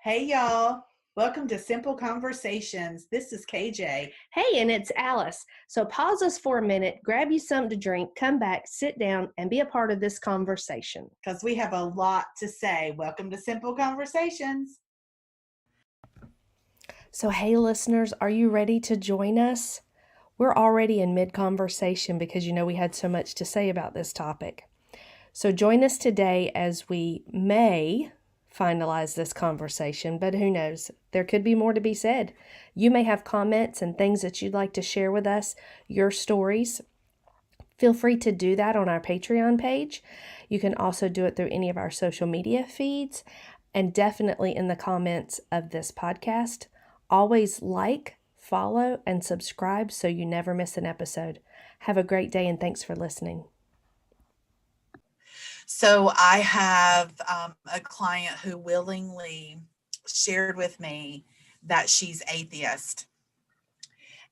Hey, y'all. Welcome to Simple Conversations. This is KJ. Hey, and it's Alice. So pause us for a minute, grab you something to drink, come back, sit down, and be a part of this conversation. Because we have a lot to say. Welcome to Simple Conversations. So, hey, listeners, are you ready to join us? We're already in mid-conversation because we had so much to say about this topic. So join us today as we may finalize this conversation, but who knows? There could be more to be said. You may have comments and things that you'd like to share with us, your stories. Feel free to do that on our Patreon page. You can also do it through any of our social media feeds, and definitely in the comments of this podcast. Always like, follow, and subscribe so you never miss an episode. Have a great day and thanks for listening. So I have a client who willingly shared with me that she's atheist.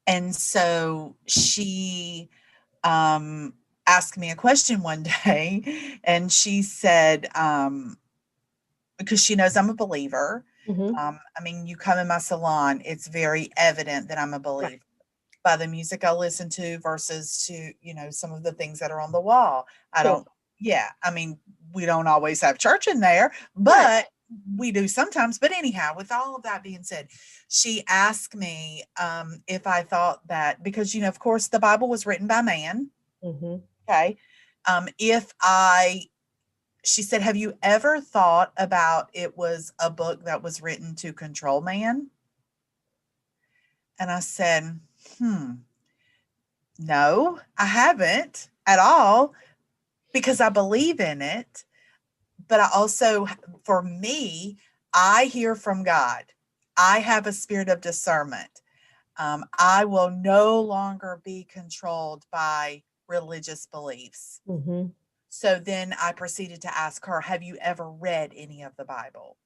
And so she asked me a question one day, and she said, because she knows I'm a believer. You come in my salon, it's very evident that I'm a believer. Right. By the music I listen to versus to, some of the things that are on the wall. We don't always have church in there, but right. We do sometimes. But anyhow, with all of that being said, she asked me if I thought that, because, of course, the Bible was written by man. Mm-hmm. Okay. She said, have you ever thought about it was a book that was written to control man? And I said, no, I haven't at all, because I believe in it. But I also, for me, I hear from God. I have a spirit of discernment. I will no longer be controlled by religious beliefs. Mm-hmm. So then I proceeded to ask her, have you ever read any of the Bible?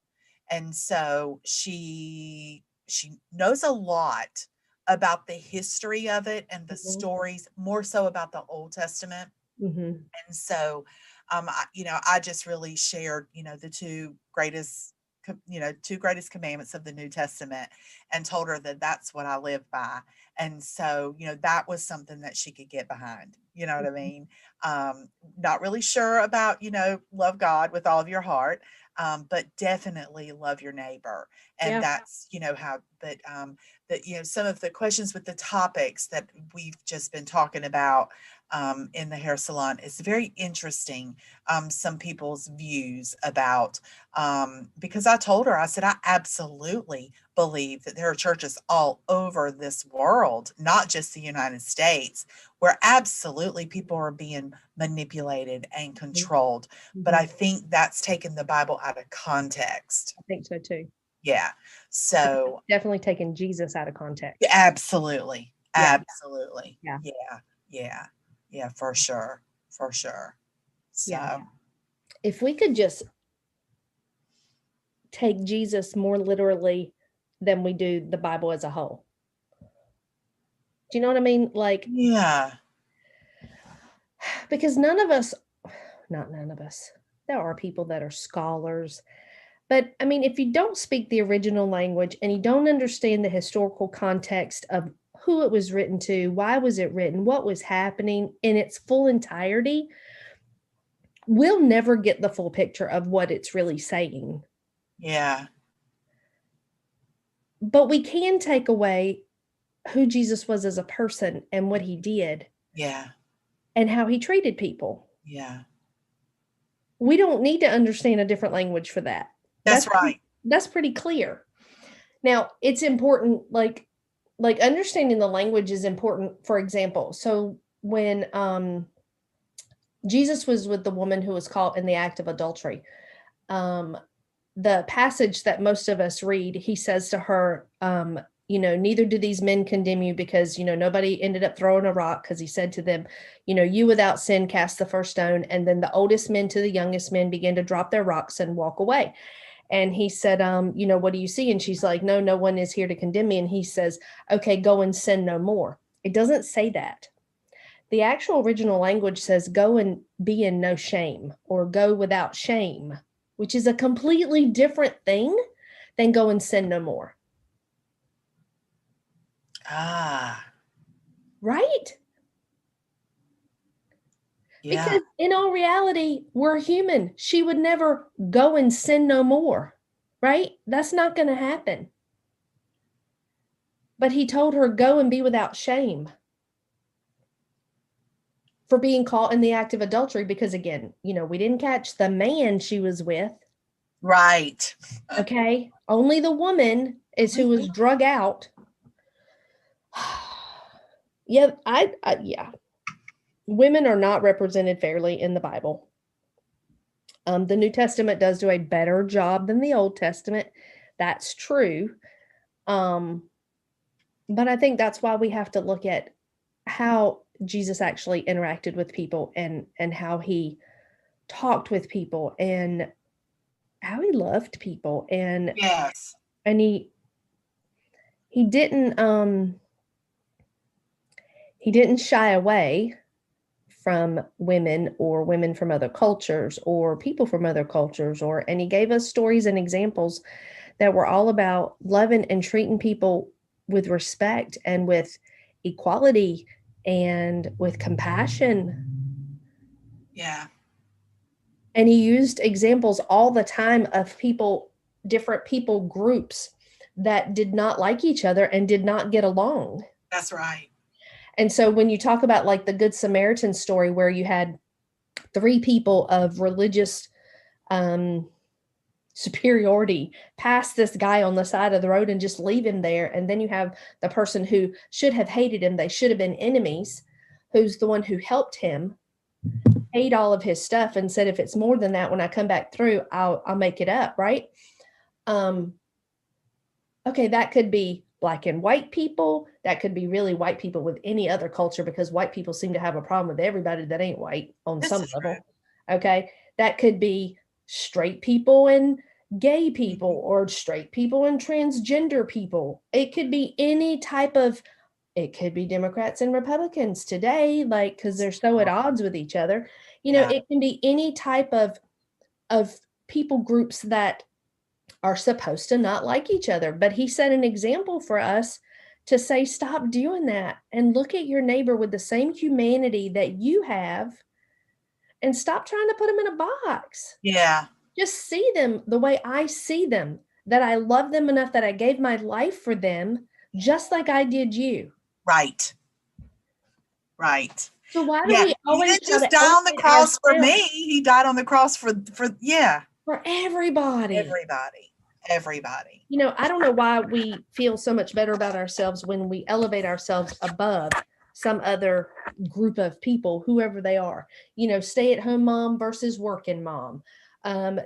And so she knows a lot about the history of it and the stories, more so about the Old Testament. Mm-hmm. And so, I just really shared, the two greatest commandments of the New Testament, and told her that that's what I live by. And so, that was something that she could get behind, you know what I mean? Not really sure about, love God with all of your heart, but definitely love your neighbor. And that's, some of the questions with the topics that we've just been talking about in the hair salon is very interesting. Some people's views about, because I told her, I said, I absolutely believe that there are churches all over this world, not just the United States, where absolutely people are being manipulated and controlled. Mm-hmm. But I think that's taken the Bible out of context. I think so too. Yeah. So definitely taking Jesus out of context. Absolutely. Yeah. Absolutely. Yeah, for sure. For sure. So yeah. If we could just take Jesus more literally than we do the Bible as a whole. Do you know what I mean? Yeah. Because not none of us, there are people that are scholars. But I mean, if you don't speak the original language and you don't understand the historical context of who it was written to, why was it written, what was happening in its full entirety, we'll never get the full picture of what it's really saying. Yeah. But we can take away who Jesus was as a person and what he did. Yeah. And how he treated people. Yeah. We don't need to understand a different language for that. That's right. That's pretty clear. Now, it's important, like understanding the language is important, for example. So when Jesus was with the woman who was caught in the act of adultery, the passage that most of us read, he says to her, neither do these men condemn you, because, nobody ended up throwing a rock, because he said to them, you without sin cast the first stone. And then the oldest men to the youngest men began to drop their rocks and walk away. And he said, what do you see? And she's like, no one is here to condemn me. And he says, okay, go and sin no more. It doesn't say that. The actual original language says, go and be in no shame, or go without shame, which is a completely different thing than go and sin no more. Ah, Right? yeah. Because in all reality, we're human. She would never go and sin no more. Right? That's not going to happen. But he told her, go and be without shame for being caught in the act of adultery. Because again, we didn't catch the man she was with. Right. Okay. Only the woman is who was drug out. Yeah. Yeah. Women are not represented fairly in the Bible. The New Testament does do a better job than the Old Testament. That's true. But I think that's why we have to look at how Jesus actually interacted with people and how he talked with people and how he loved people Yes. and he didn't shy away from women or women from other cultures or people from other cultures and he gave us stories and examples that were all about loving and treating people with respect and with equality and with compassion. Yeah. And he used examples all the time of people, different people groups that did not like each other and did not get along. That's right. And so when you talk about like the Good Samaritan story, where you had three people of religious superiority pass this guy on the side of the road and just leave him there. And then you have the person who should have hated him, they should have been enemies, who's the one who helped him, ate all of his stuff and said, if it's more than that, when I come back through, I'll make it up. Right. Okay. That could be black and white people. That could be really white people with any other culture, because white people seem to have a problem with everybody that ain't white on This some is level. true. Okay. That could be straight people and gay people, or straight people and transgender people. It could be any type of, it could be Democrats and Republicans today, like, because they're so at odds with each other. Yeah. It can be any type of people groups that are supposed to not like each other. But he set an example for us to say, stop doing that and look at your neighbor with the same humanity that you have and stop trying to put them in a box. Yeah. Just see them the way I see them, that I love them enough that I gave my life for them, just like I did you. Right. Right. So why do Yeah. we He always didn't try just to die on the elevate cross for ourselves? me. He died on the cross for yeah. For everybody. Everybody. Everybody. I don't know why we feel so much better about ourselves when we elevate ourselves above some other group of people, whoever they are. Stay at home mom versus working mom,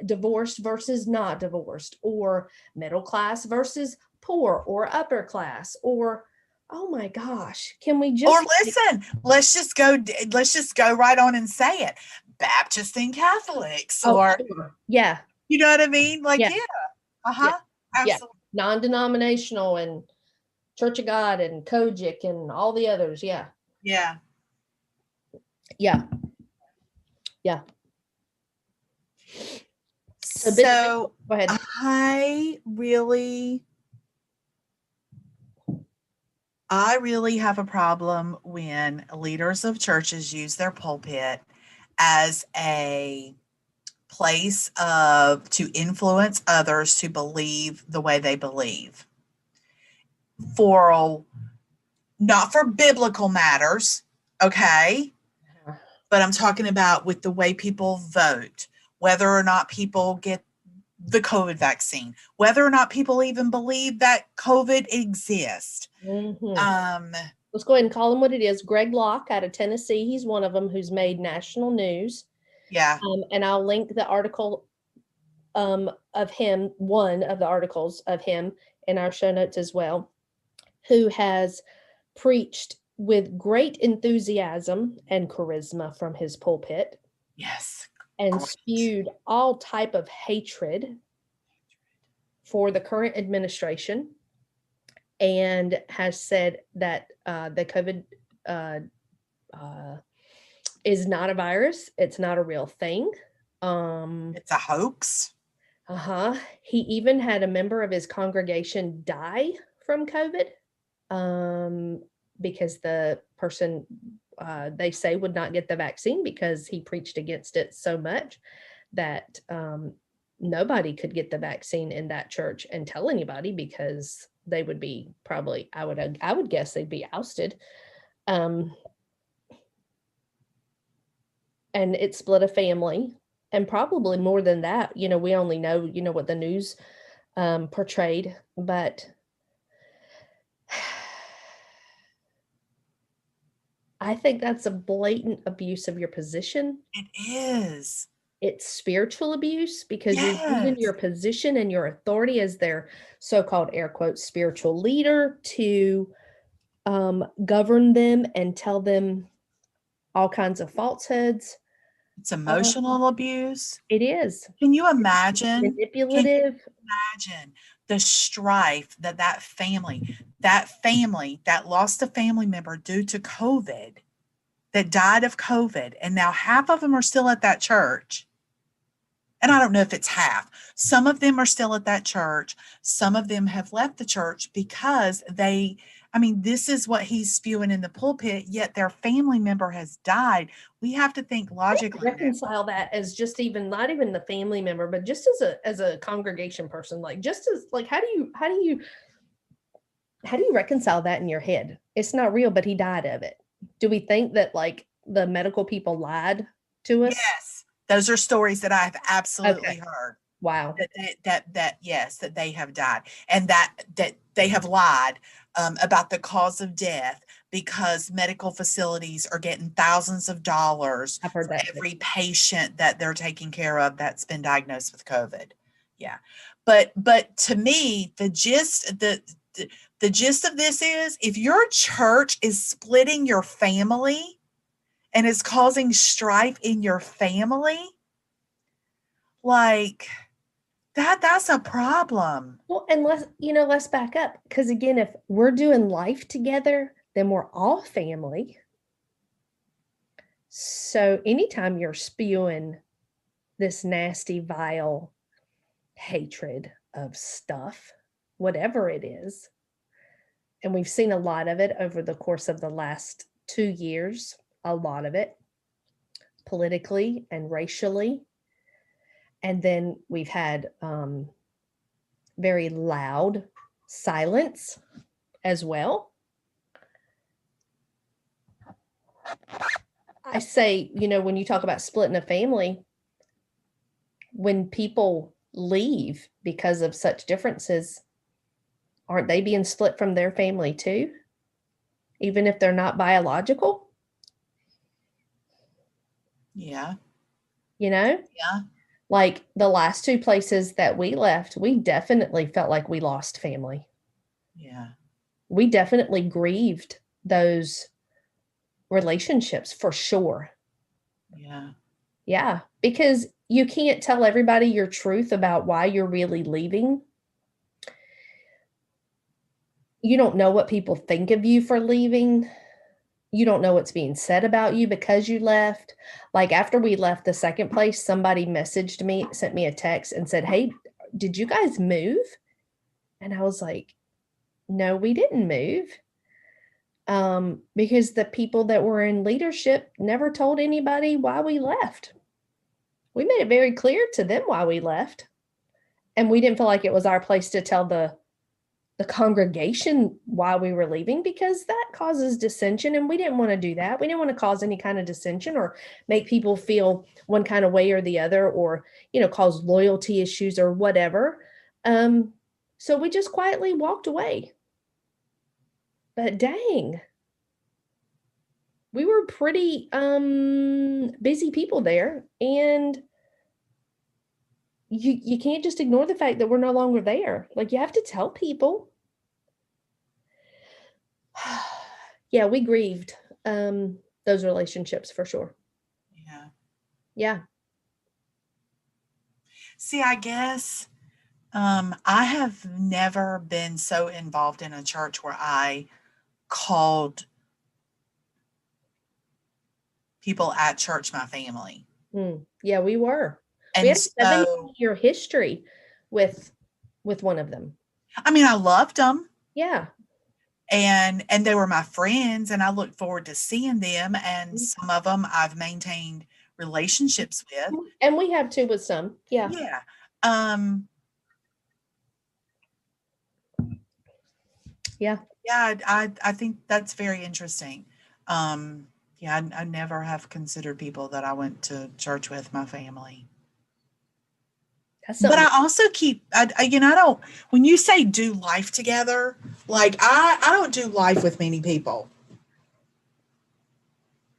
divorced versus not divorced, or middle class versus poor, or upper class, or, oh my gosh, can we Or just listen, let's just go right on and say it. Baptists and Catholics, oh, or sure. Yeah, you know what I mean? Like, yeah, yeah. yeah, Uh-huh. yeah. Absolutely. Non-denominational and Church of God and Kojic and all the others. Yeah. Yeah. Yeah. Yeah. So So go ahead. I really have a problem when leaders of churches use their pulpit as a place of to influence others to believe the way they believe. For not for biblical matters, okay? But I'm talking about with the way people vote, whether or not people get the COVID vaccine, whether or not people even believe that COVID exists. Mm-hmm. Let's go ahead and call him what it is. Greg Locke out of Tennessee. He's one of them who's made national news. Yeah. And I'll link the article of him, one of the articles of him in our show notes as well, who has preached with great enthusiasm and charisma from his pulpit. Yes. And Great. spewed all type of hatred for the current administration, and has said that the COVID is not a virus. It's not a real thing. It's a hoax. He even had a member of his congregation die from COVID, because the person, they say, would not get the vaccine because he preached against it so much that nobody could get the vaccine in that church and tell anybody, because they would be probably, I would guess they'd be ousted. And it split a family, and probably more than that. We only know, what the news portrayed, but I think that's a blatant abuse of your position. It is. It's spiritual abuse because you're using Yes. your position and your authority as their so-called air quotes spiritual leader to govern them and tell them all kinds of falsehoods. It's emotional abuse. It is. Can you imagine? Can you Manipulative. imagine the strife that family that lost a family member due to COVID, that died of COVID, and now half of them are still at that church. And I don't know if it's half. Some of them are still at that church. Some of them have left the church because this is what he's spewing in the pulpit, yet their family member has died. We have to think logically now. Reconcile that as just even not even the family member, but just as a congregation person, like just as like how do you reconcile that in your head? It's not real, but he died of it. Do we think that like the medical people lied to us? Yes, those are stories that I have absolutely heard. Wow. Yes, that they have died, and that they have lied about the cause of death because medical facilities are getting thousands of dollars I've heard for that too. every patient that they're taking care of that's been diagnosed with COVID. Yeah, but to me, the gist of this is, if your church is splitting your family and is causing strife in your family, like that's a problem. Well, and let's back up, because again, if we're doing life together, then we're all family. So anytime you're spewing this nasty, vile hatred of stuff, whatever it is, and we've seen a lot of it over the course of the last 2 years, a lot of it politically and racially. And then we've had very loud silence as well. I say, when you talk about splitting a family, when people leave because of such differences, aren't they being split from their family too? Even if they're not biological? Yeah. Yeah. Like the last 2 places that we left, we definitely felt like we lost family. Yeah. We definitely grieved those relationships for sure. Yeah. Yeah, because you can't tell everybody your truth about why you're really leaving. You don't know what people think of you for leaving. You don't know what's being said about you because you left. Like after we left the second place, somebody messaged me, sent me a text and said, "Hey, did you guys move?" And I was like, "No, we didn't move." Because the people that were in leadership never told anybody why we left. We made it very clear to them why we left. And we didn't feel like it was our place to tell the congregation why we were leaving, because that causes dissension, and we didn't want to do that. We didn't want to cause any kind of dissension or make people feel one kind of way or the other, or cause loyalty issues or whatever. So we just quietly walked away. But dang, we were pretty busy people there, and you can't just ignore the fact that we're no longer there. Like, you have to tell people. Yeah, we grieved those relationships for sure. Yeah. Yeah. See, I guess I have never been so involved in a church where I called people at church my family. Yeah, we were. We And have a so, 17-year history with one of them. I mean, I loved them, Yeah. and they were my friends, and I looked forward to seeing them, and some of them I've maintained relationships with. And we have too with some. Yeah. Yeah. Um, Yeah. yeah, I think that's very interesting. Yeah, I never have considered people that I went to church with my family. That's But something. I also keep, I don't, when you say do life together, like I don't do life with many people.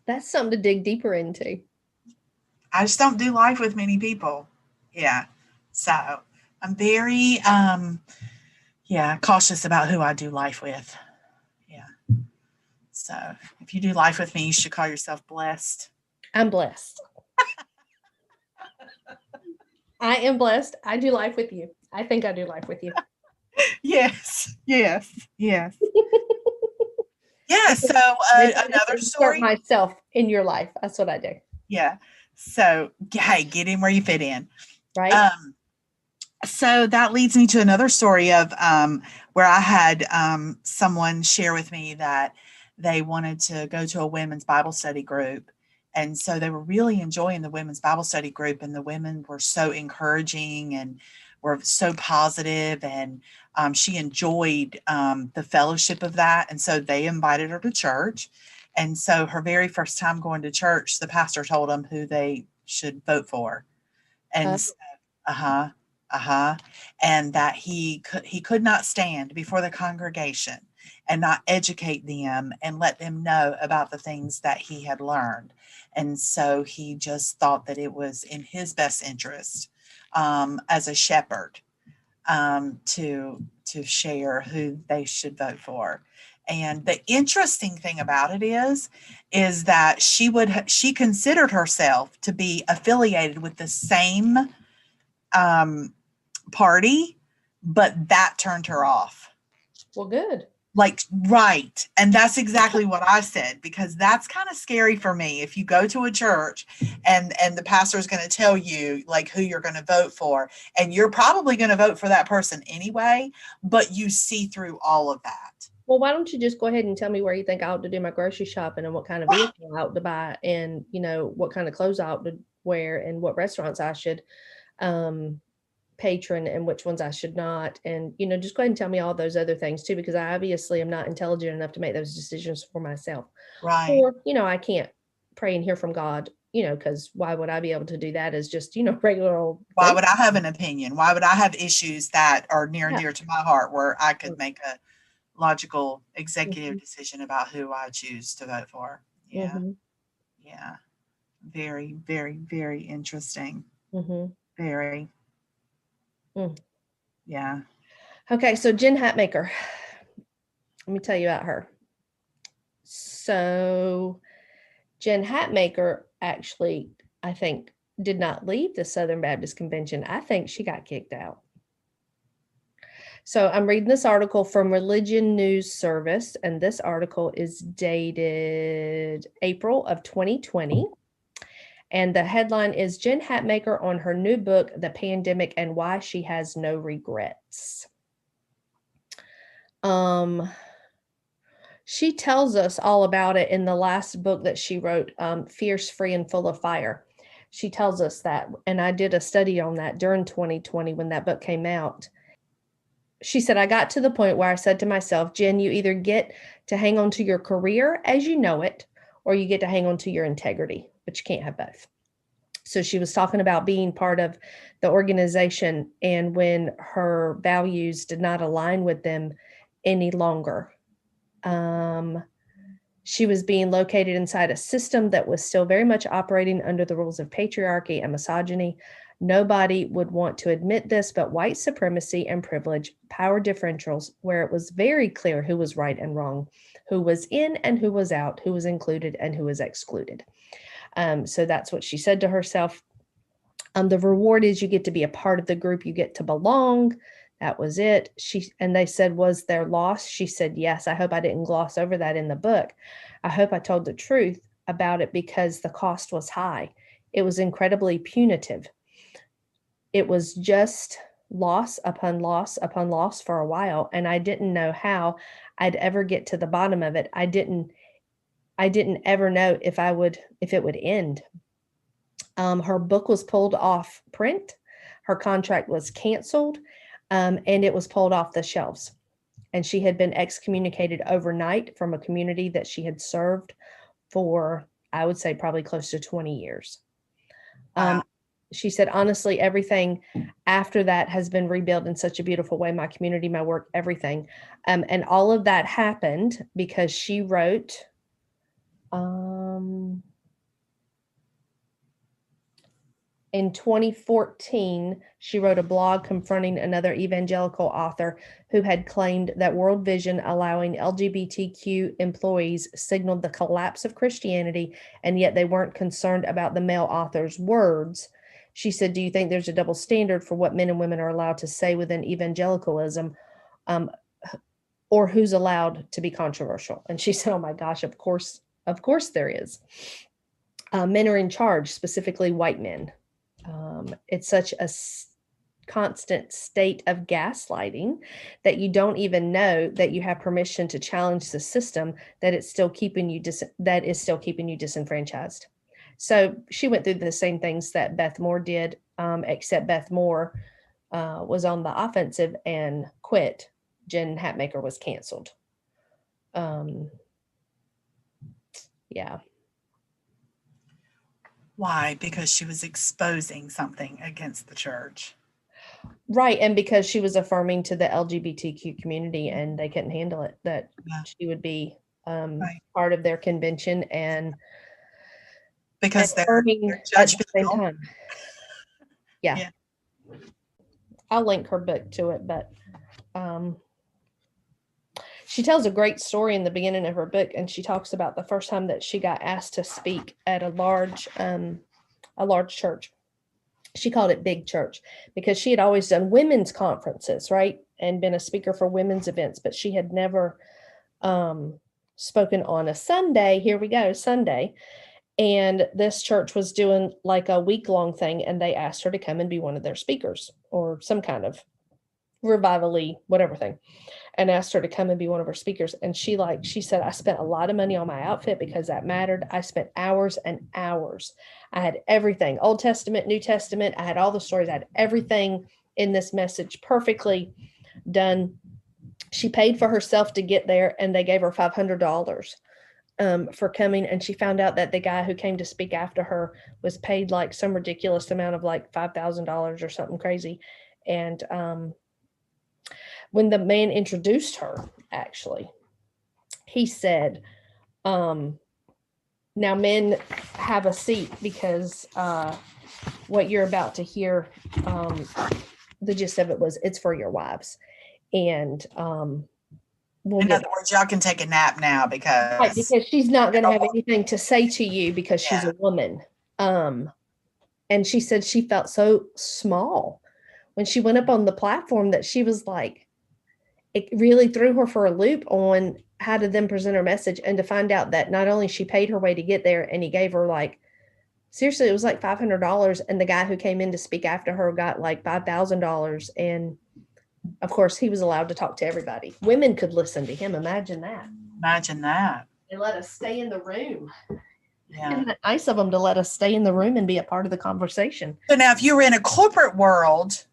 That's something to dig deeper into. I just don't do life with many people. Yeah. So I'm very, yeah, cautious about who I do life with. Yeah. So if you do life with me, you should call yourself blessed. I'm blessed. I am blessed. I do life with you. I think I do life with you. Yes, yes, yes. Yeah. So Then I just another insert story. myself in your life. That's what I do. Yeah. So hey, get in where you fit in. Right? Um, so that leads me to another story of where I had someone share with me that they wanted to go to a women's Bible study group. And so they were really enjoying the women's Bible study group, and the women were so encouraging and were so positive, and she enjoyed the fellowship of that. And so they invited her to church. And so her very first time going to church, the pastor told them who they should vote for. Uh, And so, uh-huh, uh-huh, and that he could not stand before the congregation and not educate them and let them know about the things that he had learned. And so he just thought that it was in his best interest, as a shepherd, to share who they should vote for. And the interesting thing about it is that she considered herself to be affiliated with the same um, party, but that turned her off. well, good. Like, right. And that's exactly what I said, because that's kind of scary for me. If you go to a church and the pastor is going to tell you like who you're going to vote for, and you're probably going to vote for that person anyway, but you see through all of that. Well, why don't you just go ahead and tell me where you think I ought to do my grocery shopping and what kind of vehicle I ought to buy and, what kind of clothes I ought to wear and what restaurants I should um, patron and which ones I should not. And, just go ahead and tell me all those other things too, because I obviously am not intelligent enough to make those decisions for myself. Right. Or, I can't pray and hear from God, because why would I be able to do that as just, regular old Why person? would I have an opinion? Why would I have issues that are near and Yeah. dear to my heart where I could Mm, make a logical executive mhm, decision about who I choose to vote for? Yeah. mhm, Yeah. Very, very, very interesting. mhm, Very. mm. Yeah. Okay, so Jen Hatmaker. Let me tell you about her. So Jen Hatmaker actually, I think, did not leave the Southern Baptist Convention. I think she got kicked out. So I'm reading this article from Religion News Service, and this article is dated April of 2020. And the headline is Jen Hatmaker on her new book, The Pandemic and Why She Has No Regrets. She tells us all about it in the last book that she wrote, Fierce, Free, and Full of Fire. She tells us that, and I did a study on that during 2020 when that book came out. She said, I got to the point where I said to myself, Jen, you either get to hang on to your career as you know it, or you get to hang on to your integrity, but you can't have both. So she was talking about being part of the organization and when her values did not align with them any longer. She was being located inside a system that was still very much operating under the rules of patriarchy and misogyny. Nobody would want to admit this, but white supremacy and privilege, power differentials, where it was very clear who was right and wrong, who was in and who was out, who was included and who was excluded. So that's what she said to herself. The reward is you get to be a part of the group, you get to belong. That was it. And they said, was there loss? She said, yes. I hope I didn't gloss over that in the book. I hope I told the truth about it because the cost was high. It was incredibly punitive. it was just loss upon loss upon loss for a while, and I didn't know how I'd ever get to the bottom of it. I didn't ever know if it would end. Her book was pulled off print, her contract was canceled, and it was pulled off the shelves. And she had been excommunicated overnight from a community that she had served for, I would say, probably close to 20 years. Wow. She said, honestly, everything after that has been rebuilt in such a beautiful way. My community, my work, everything. And all of that happened because she wrote, in 2014, she wrote a blog confronting another evangelical author who had claimed that World Vision allowing LGBTQ employees signaled the collapse of Christianity, and yet they weren't concerned about the male author's words. She said, do you think there's a double standard for what men and women are allowed to say within evangelicalism, or who's allowed to be controversial? And she said, oh my gosh, of course there is. Men are in charge, specifically white men. It's such a constant state of gaslighting that you don't even know that you have permission to challenge the system that is still keeping you disenfranchised. So she went through the same things that Beth Moore did, except Beth Moore was on the offensive and quit. Jen Hatmaker was canceled. Yeah. Why? Because she was exposing something against the church. Right. And because she was affirming to the LGBTQ community and they couldn't handle it, that she would be part of their convention and because they're affirming at the same time. Yeah. I'll link her book to it, but she tells a great story in the beginning of her book, and she talks about the first time that she got asked to speak at a large church. She called it Big Church because she had always done women's conferences, right? And been a speaker for women's events, but she had never spoken on a Sunday. Here we go, Sunday. And this church was doing like a week-long thing, and they asked her to come and be one of their speakers or some kind of revival-y, whatever thing, and asked her to come and be one of her speakers. And she said, I spent a lot of money on my outfit because that mattered. I spent hours and hours. I had everything, Old Testament, New Testament. I had all the stories. I had everything in this message perfectly done. She paid for herself to get there, and they gave her $500 for coming. And she found out that the guy who came to speak after her was paid like some ridiculous amount of like $5,000 or something crazy. And when the man introduced her, actually, he said, now men, have a seat because what you're about to hear, the gist of it was, it's for your wives. And in other words, y'all can take a nap now because she's not going to have anything to say to you because she's a woman. And she said she felt so small when she went up on the platform that she was like, it really threw her for a loop on how to then present her message, and to find out that not only she paid her way to get there, and he gave her like, seriously, it was like $500. And the guy who came in to speak after her got like $5,000. And of course he was allowed to talk to everybody. Women could listen to him. Imagine that. They let us stay in the room. Yeah. Isn't it nice of them to let us stay in the room and be a part of the conversation? So now if you were in a corporate world,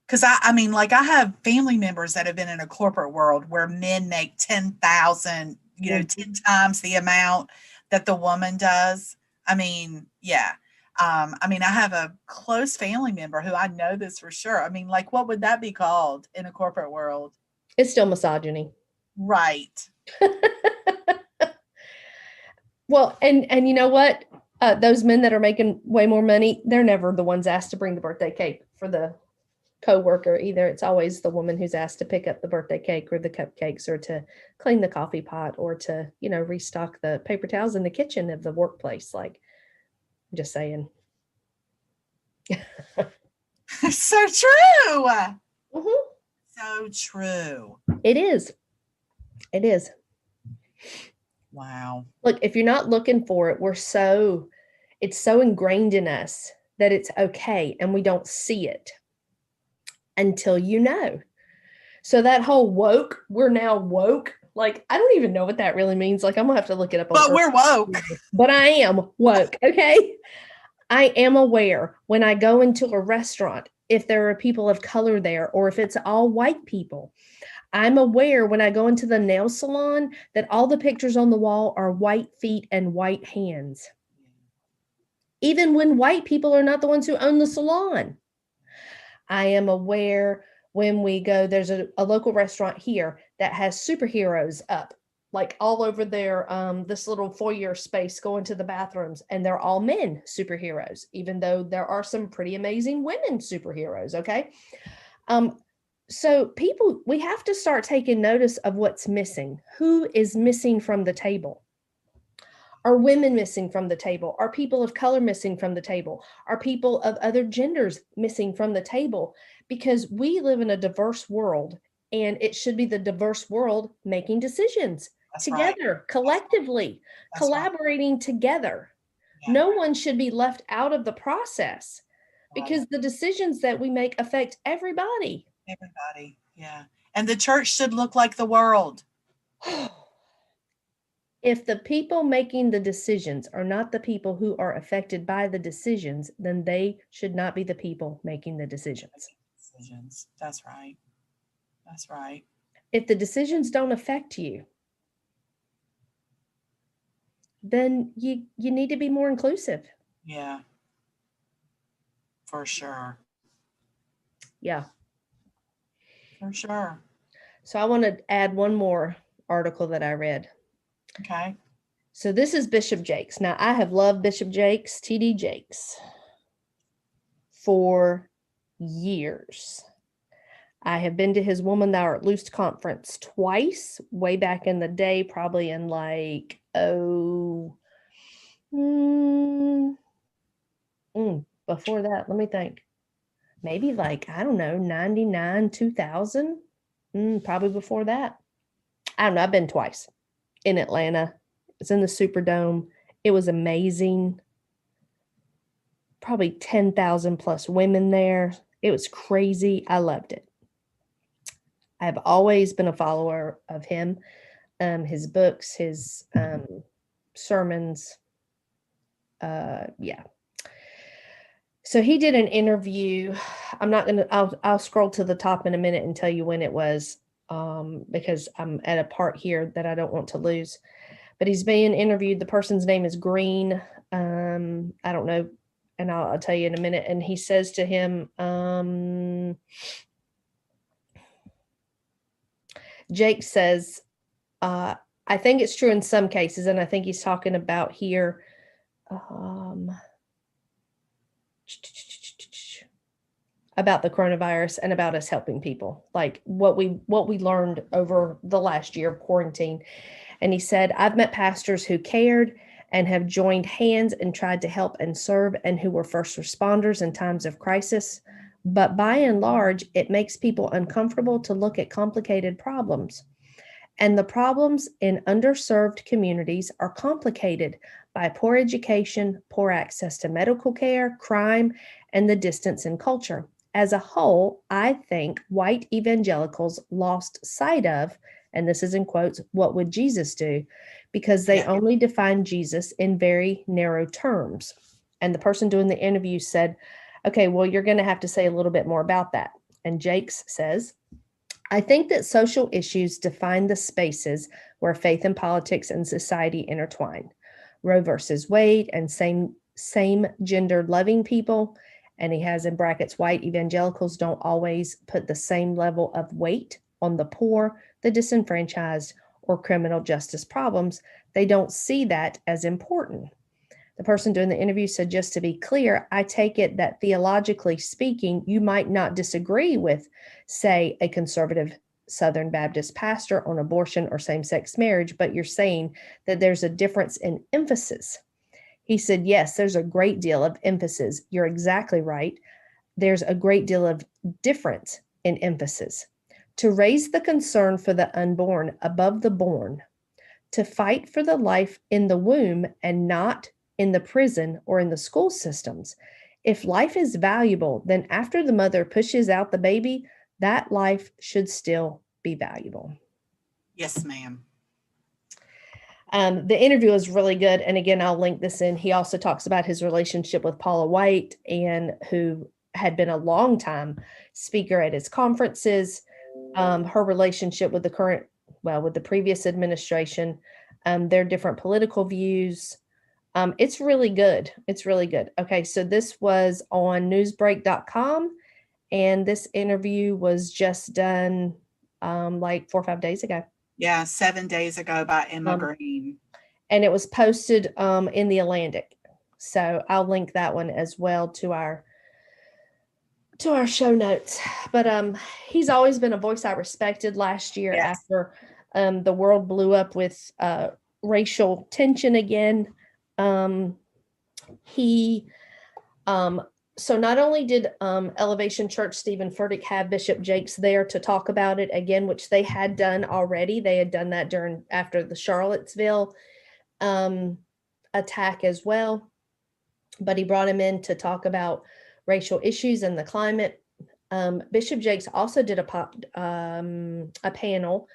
because I mean, like I have family members that have been in a corporate world where men make 10,000, 10 times the amount that the woman does. I mean, yeah. I mean, I have a close family member who I know this for sure. I mean, like, what would that be called in a corporate world? It's still misogyny. Right. Well, and you know what? Those men that are making way more money, they're never the ones asked to bring the birthday cake for the coworker either. It's always the woman who's asked to pick up the birthday cake or the cupcakes or to clean the coffee pot or to, restock the paper towels in the kitchen of the workplace. Like, I'm just saying. So true. Mm-hmm. So true. It is. It is. Wow. Look, if you're not looking for it, it's so ingrained in us that it's okay, and we don't see it until you know. So that whole woke, we're now woke. Like, I don't even know what that really means. Like, I'm gonna have to look it up on But we're woke. But I am woke, okay? I am aware when I go into a restaurant, if there are people of color there or if it's all white people. I'm aware when I go into the nail salon that all the pictures on the wall are white feet and white hands. Even when white people are not the ones who own the salon. I am aware when we go, there's a local restaurant here that has superheroes up, like all over their this little foyer space going to the bathrooms, and they're all men superheroes, even though there are some pretty amazing women superheroes. Okay. So people, we have to start taking notice of what's missing. Who is missing from the table? Are women missing from the table? Are people of color missing from the table? Are people of other genders missing from the table? Because we live in a diverse world, and it should be the diverse world making decisions That's together, right. collectively, That's collaborating together. Yeah. No one should be left out of the process because the decisions that we make affect everybody. Everybody. Yeah. And the church should look like the world. If the people making the decisions are not the people who are affected by the decisions, then they should not be the people making the decisions. That's right. That's right. If the decisions don't affect you, then you need to be more inclusive. Yeah. For sure. Yeah. For sure. So I want to add one more article that I read. Okay. So this is Bishop Jakes. Now, I have loved Bishop Jakes, T.D. Jakes, for years. I have been to his Woman Thou Art Loosed conference twice, way back in the day, probably in like, before that, let me think. Maybe like, I don't know, 99, 2000, probably before that. I don't know, I've been twice in Atlanta. It's in the Superdome. It was amazing. Probably 10,000 plus women there. It was crazy. I loved it. I've always been a follower of him, his books, his sermons. Yeah. So he did an interview. I'll scroll to the top in a minute and tell you when it was, because I'm at a part here that I don't want to lose. But he's being interviewed. The person's name is Green. I don't know. And I'll tell you in a minute. And he says to him, Jake says, I think it's true in some cases. And I think he's talking about here. About the coronavirus and about us helping people, like what we learned over the last year of quarantine. And he said, I've met pastors who cared and have joined hands and tried to help and serve, and who were first responders in times of crisis. But by and large, it makes people uncomfortable to look at complicated problems. And the problems in underserved communities are complicated by poor education, poor access to medical care, crime, and the distance in culture. As a whole, I think white evangelicals lost sight of, and this is in quotes, what would Jesus do? Because they only define Jesus in very narrow terms. And the person doing the interview said, okay, well, you're going to have to say a little bit more about that. And Jakes says, I think that social issues define the spaces where faith and politics and society intertwine. Roe versus Wade and same gendered loving people. And he has in brackets, white evangelicals don't always put the same level of weight on the poor, the disenfranchised, or criminal justice problems. They don't see that as important. The person doing the interview said, just to be clear, I take it that theologically speaking, you might not disagree with, say, a conservative Southern Baptist pastor on abortion or same-sex marriage, but you're saying that there's a difference in emphasis. He said, yes, there's a great deal of emphasis. You're exactly right. There's a great deal of difference in emphasis. To raise the concern for the unborn above the born, to fight for the life in the womb and not in the prison or in the school systems, If life is valuable, then after the mother pushes out the baby, that life should still be valuable. Yes, ma'am. The interview is really good. And again, I'll link this in. He also talks about his relationship with Paula White, and who had been a long time speaker at his conferences, her relationship with with the previous administration, their different political views. It's really good. It's really good. Okay, so this was on newsbreak.com, and this interview was just done like 4 or 5 days ago. Yeah, 7 days ago by Emma Green. And it was posted in the Atlantic. So I'll link that one as well to our show notes. But he's always been a voice I respected. Last year, Yes. after the world blew up with racial tension again, he so not only did Elevation Church Stephen Furtick have Bishop Jakes there to talk about it again, which they had done already. They had done that after the Charlottesville attack as well. But he brought him in to talk about racial issues and the climate. Bishop Jakes also did a panel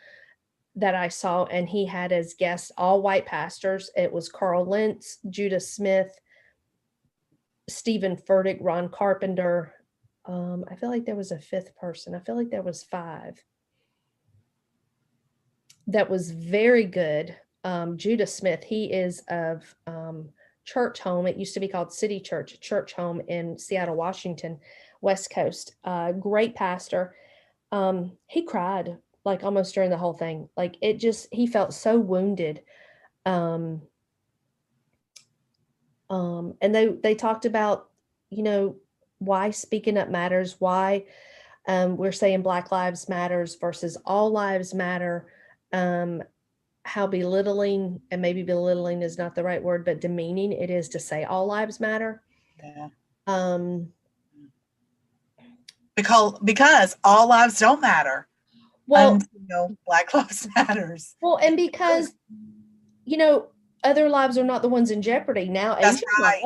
that I saw, and he had as guests all white pastors. It was Carl Lentz, Judah Smith, Stephen Furtick, Ron Carpenter. I feel like there was a fifth person. I feel like there was 5. That was very good. Judah Smith, he is of Church Home. It used to be called City Church Home in Seattle, Washington, West Coast. Great pastor. He cried like almost during the whole thing. Like he felt so wounded. And they talked about, why speaking up matters, why we're saying Black Lives Matters versus All Lives Matter, how belittling, and maybe belittling is not the right word, but demeaning it is to say all lives matter. Yeah. Because all lives don't matter. Well, Black Lives Matters. Well, and because, other lives are not the ones in jeopardy now. That's right.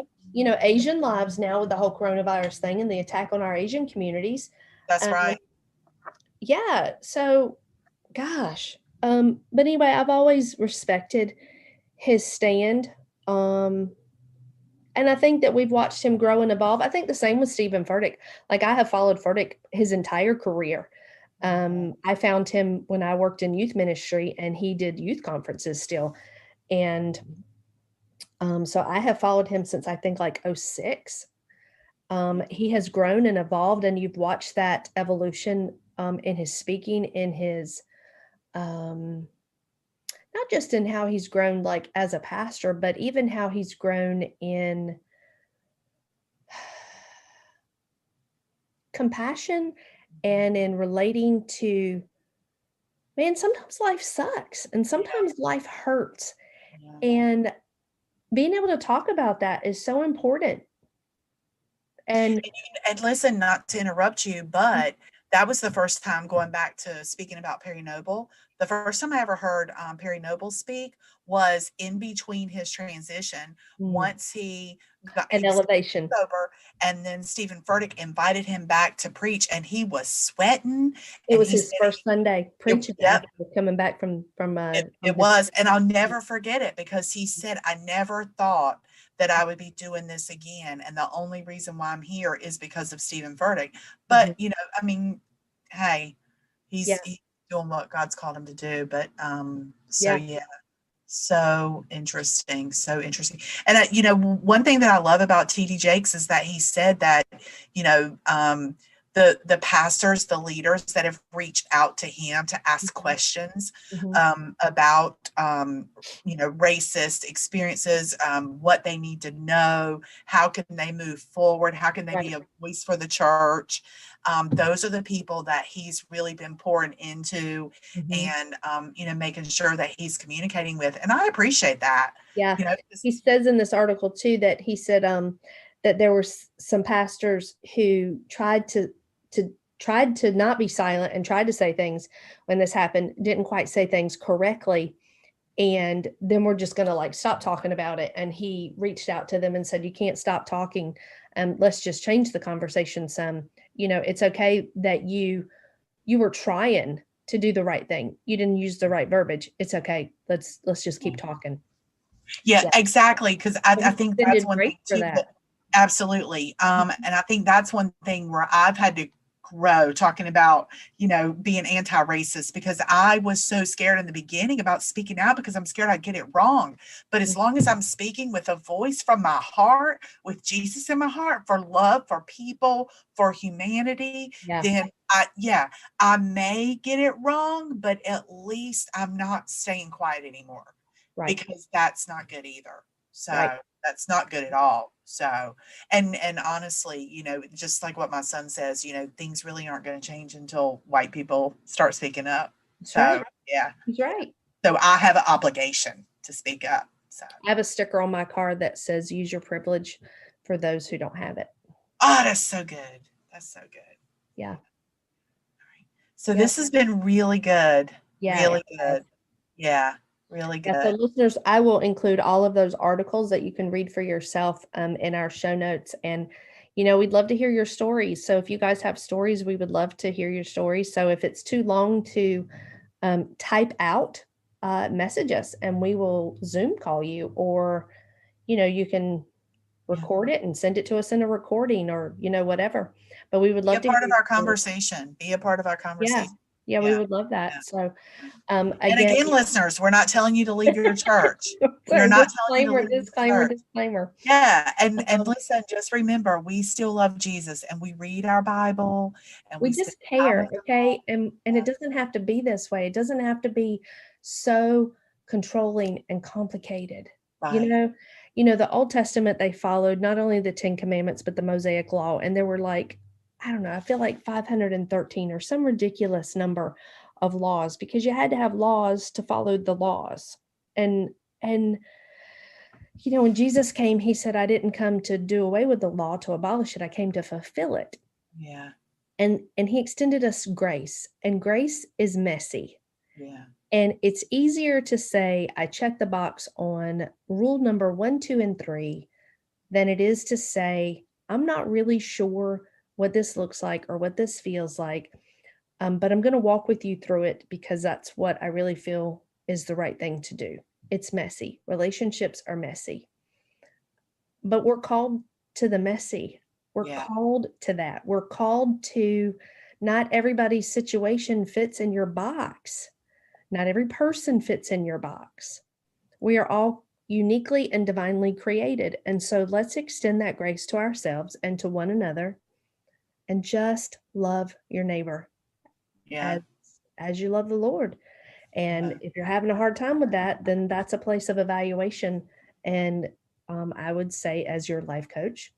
Asian lives now with the whole coronavirus thing and the attack on our Asian communities. That's right. Yeah. So, gosh. But anyway, I've always respected his stand. And I think that we've watched him grow and evolve. I think the same with Stephen Furtick. Like, I have followed Furtick his entire career. I found him when I worked in youth ministry, and he did youth conferences still. And so I have followed him since I think like 2006. He has grown and evolved, and you've watched that evolution in his speaking, in his not just in how he's grown like as a pastor, but even how he's grown in compassion and in relating to, man, sometimes life sucks and sometimes life hurts. Yeah. And being able to talk about that is so important. And listen, not to interrupt you, but that was the first time, going back to speaking about Perry Noble, the first time I ever heard Perry Noble speak was in between his transition. Once he got an elevation sober, and then Stephen Furtick invited him back to preach, and he was sweating. It was his first Sunday preaching. Yep. Coming back from it was, and I'll never forget it, because he said, I never thought that I would be doing this again, and the only reason why I'm here is because of Stephen Furtick. But I mean, hey, he's doing what God's called him to do. But so interesting, And one thing that I love about TD Jakes is that he said that the pastors, the leaders that have reached out to him to ask questions about racist experiences, what they need to know, how can they move forward, how can they be a voice for the church. Those are the people that he's really been pouring into, and making sure that he's communicating with, and I appreciate that. Yeah, he says in this article too that he said that there were some pastors who tried to not be silent and tried to say things when this happened, didn't quite say things correctly, and then we're just going to like stop talking about it. And he reached out to them and said, you can't stop talking Let's just change the conversation some. It's okay that you were trying to do the right thing. You didn't use the right verbiage. It's okay. Let's just keep talking. Yeah, Yeah. exactly. Because I think that's Extended one grace thing for too. that. Absolutely. And I think that's one thing where I've had to grow talking about, being anti-racist, because I was so scared in the beginning about speaking out because I'm scared I'd get it wrong. But as long as I'm speaking with a voice from my heart, with Jesus in my heart, for love, for people, for humanity, Yeah. then I may get it wrong, but at least I'm not staying quiet anymore. Right. Because that's not good either. So Right. that's not good at all. So, and honestly, just like what my son says, things really aren't going to change until white people start speaking up. That's So right. yeah. He's right. So I have an obligation to speak up. So I have a sticker on my car that says use your privilege for those who don't have it. that's so good. That's so good. Yeah. So Yeah. this has been really good. Yeah. Really good. Yeah. Really Yeah, so good. listeners, I will include all of those articles that you can read for yourself in our show notes. And, we'd love to hear your stories. So if you guys have stories, we would love to hear your stories. So if it's too long to type out, message us and we will Zoom call you, or, you can record it and send it to us in a recording, or, whatever. But we would Be love a to hear part of your our stories. conversation. Be a part of our Yeah. conversation. Yeah, we Yeah. would love that. Yeah. So And again, again, listeners, we're not telling you to leave your church. We're sorry, not telling you to leave your disclaimer, church. disclaimer. Yeah, and listen, just remember, we still love Jesus, and we read our Bible, and We we just spend time care, with the Lord. okay? And it doesn't have to be this way. It doesn't have to be so controlling and complicated. You Right. know, the Old Testament, they followed not only the 10 commandments, but the Mosaic law. And there were like, I don't know, I feel like 513 or some ridiculous number of laws, because you had to have laws to follow the laws. And when Jesus came, he said, I didn't come to do away with the law, to abolish it. I came to fulfill it. Yeah. And he extended us grace, and grace is messy. Yeah. And it's easier to say, I check the box on rule number 1, 2, and 3, than it is to say, I'm not really sure what this looks like or what this feels like. But I'm going to walk with you through it, because that's what I really feel is the right thing to do. It's messy. Relationships are messy, but we're called to the messy. We're Yeah. called to that. We're called to, not everybody's situation fits in your box. Not every person fits in your box. We are all uniquely and divinely created. And so let's extend that grace to ourselves and to one another, and just love your neighbor Yeah. as you love the Lord. And if you're having a hard time with that, then that's a place of evaluation. And I would say, as your life coach,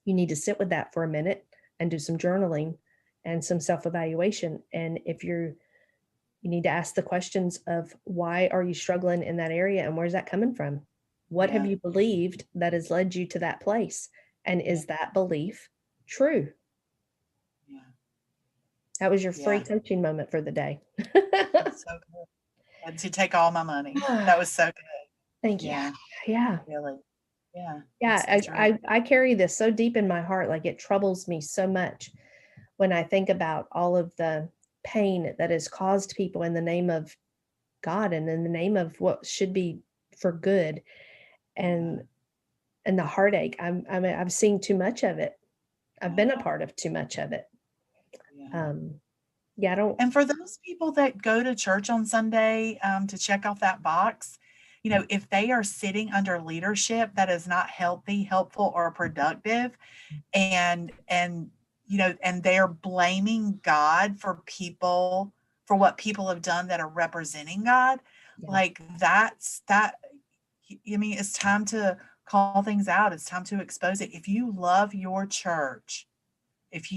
you need to sit with that for a minute and do some journaling and some self-evaluation. And if you need to ask the questions of, why are you struggling in that area, and where's that coming from? What have you believed that has led you to that place? And is that belief true? Yeah. That was your free coaching moment for the day. That's so good. And to take all my money. That was so good. Thank you. Yeah. Really. Yeah. Yeah. It's really, I carry this so deep in my heart. Like, it troubles me so much when I think about all of the pain that has caused people in the name of God and in the name of what should be for good, and the heartache. I've seen too much of it. I've been a part of too much of it. yeah. I don't. And for those people that go to church on Sunday, to check off that box, if they are sitting under leadership that is not healthy, helpful, or productive, and they're blaming God for what people have done that are representing God, like that's that. I mean, it's time to call things out. It's time to expose it. If you love your church and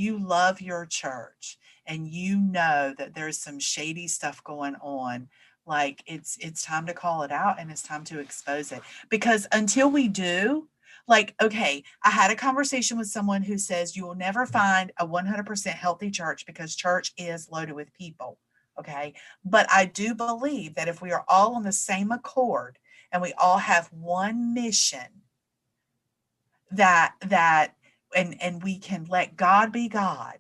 you know that there's some shady stuff going on, like it's time to call it out, and it's time to expose it. Because until we do, like, okay, I had a conversation with someone who says you will never find a 100% healthy church because church is loaded with people. Okay. But I do believe that if we are all on the same accord and we all have one mission, that and we can let God be God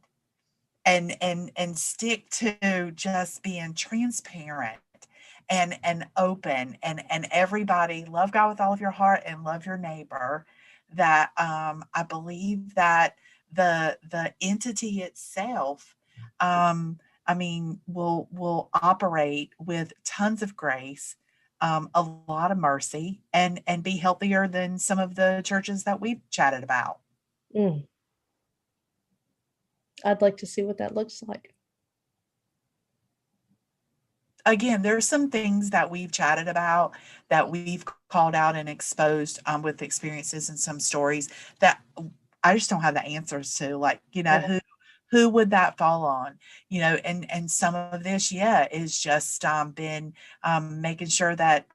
and stick to just being transparent and open and everybody love God with all of your heart and love your neighbor, that I believe that the entity itself, I mean, will operate with tons of grace, a lot of mercy, and be healthier than some of the churches that we've chatted about. Mm. I'd like to see what that looks like. Again, there's some things that we've chatted about, that we've called out and exposed, with experiences and some stories that I just don't have the answers to. Like, who would that fall on? And some of this, yeah, is just been making sure that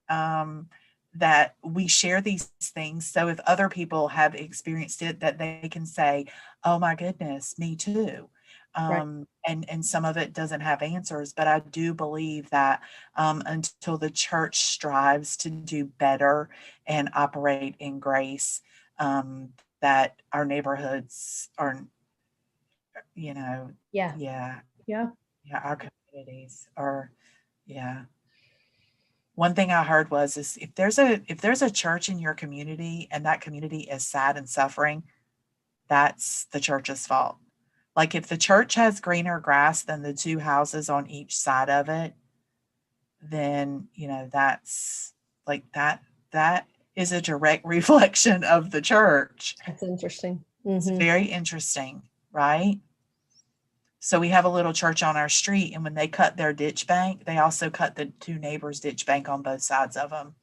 we share these things. So if other people have experienced it, that they can say, "Oh my goodness, me too." Right. And some of it doesn't have answers, but I do believe that until the church strives to do better and operate in grace, that our neighborhoods are, you know, Yeah. yeah, Yeah. yeah, our communities are, yeah. One thing I heard was is if there's a church in your community and that community is sad and suffering, that's the church's fault. Like if the church has greener grass than the two houses on each side of it, then that's like that is a direct reflection of the church. That's interesting. It's Mm-hmm. very interesting, right? So we have a little church on our street, and when they cut their ditch bank, they also cut the two neighbors' ditch bank on both sides of them,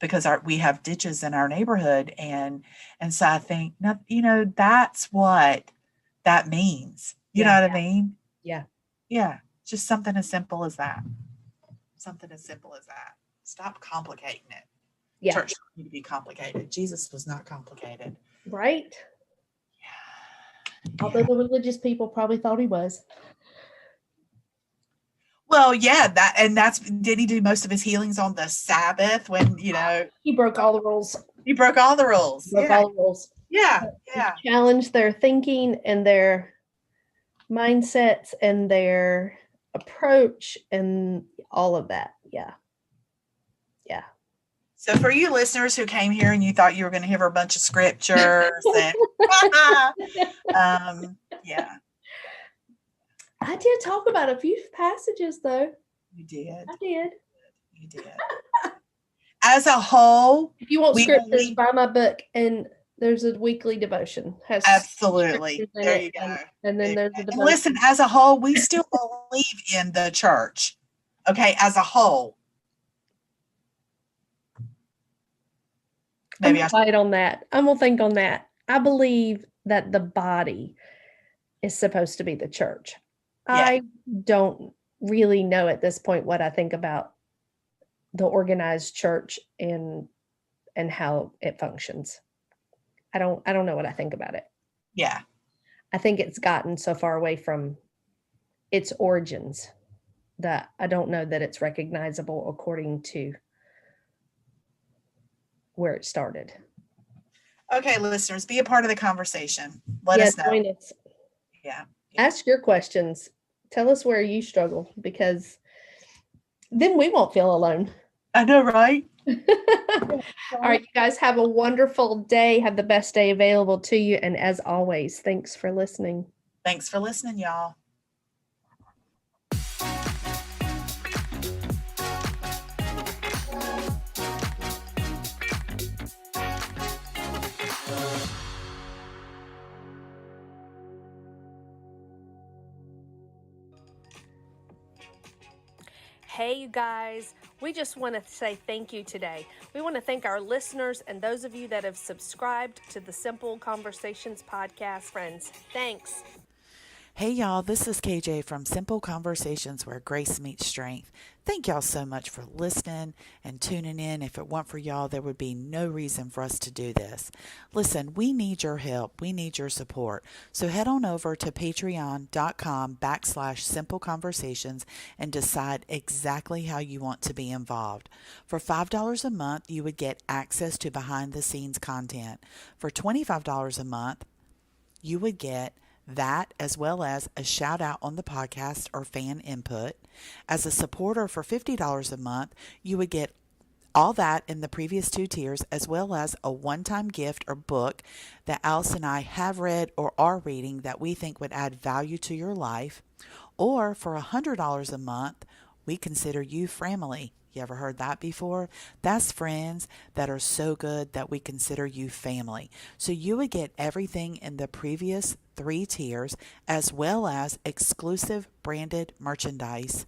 because we have ditches in our neighborhood, and so I think, that's what that means. You know Yeah. what I mean? Yeah. Yeah, just something as simple as that. Something as simple as that. Stop complicating it. Yeah. Church doesn't need to be complicated. Jesus was not complicated. Right. Yeah. Although the religious people probably thought he was. Well, yeah, did he do most of his healings on the Sabbath when, He broke all the rules. he broke all the rules? Broke Yeah. all the rules. Yeah. He Yeah. challenged their thinking and their mindsets and their approach and all of that. Yeah. Yeah. So for you listeners who came here and you thought you were going to hear a bunch of scriptures and yeah, I did talk about a few passages though. you did. I did. You did. As a whole, If you want we scriptures, believe, buy my book, and there's a weekly devotion. Has absolutely. scriptures in There it, you go. and then there's a And devotion. listen, as a whole, we still believe in the church. Okay, as a whole. I'm Maybe gonna fight on that. I'm gonna think on that. I believe that the body is supposed to be the church. Yeah. I don't really know at this point what I think about the organized church and how it functions. I don't know what I think about it. Yeah. I think it's gotten so far away from its origins that I don't know that it's recognizable according to where it started. Okay, listeners, be a part of the conversation. Let us know. Join us. Yeah. Ask your questions. Tell us where you struggle, because then we won't feel alone. I know, right? All right, you guys have a wonderful day. Have the best day available to you. And as always, thanks for listening. Thanks for listening, y'all. Hey, you guys, we just want to say thank you today. We want to thank our listeners and those of you that have subscribed to the Simple Conversations podcast. Friends, thanks. Hey y'all, this is KJ from Simple Conversations Where Grace Meets Strength. Thank y'all so much for listening and tuning in. If it weren't for y'all, there would be no reason for us to do this. Listen, we need your help. We need your support. So head on over to patreon.com/Simple Conversations and decide exactly how you want to be involved. For $5 a month, you would get access to behind the scenes content. For $25 a month, you would get that as well as a shout out on the podcast or fan input. As a supporter for $50 a month, you would get all that in the previous two tiers, as well as a one-time gift or book that Alice and I have read or are reading that we think would add value to your life. Or for $100 a month, we consider you family. You ever heard that before? That's friends that are so good that we consider you family. So you would get everything in the previous three tiers, as well as exclusive branded merchandise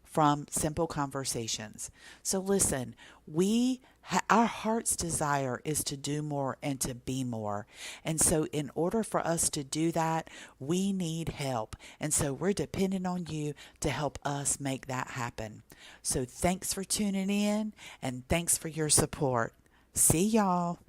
from Simple Conversations. So listen, our heart's desire is to do more and to be more. And so in order for us to do that, we need help. And so we're dependent on you to help us make that happen. So thanks for tuning in and thanks for your support. See y'all.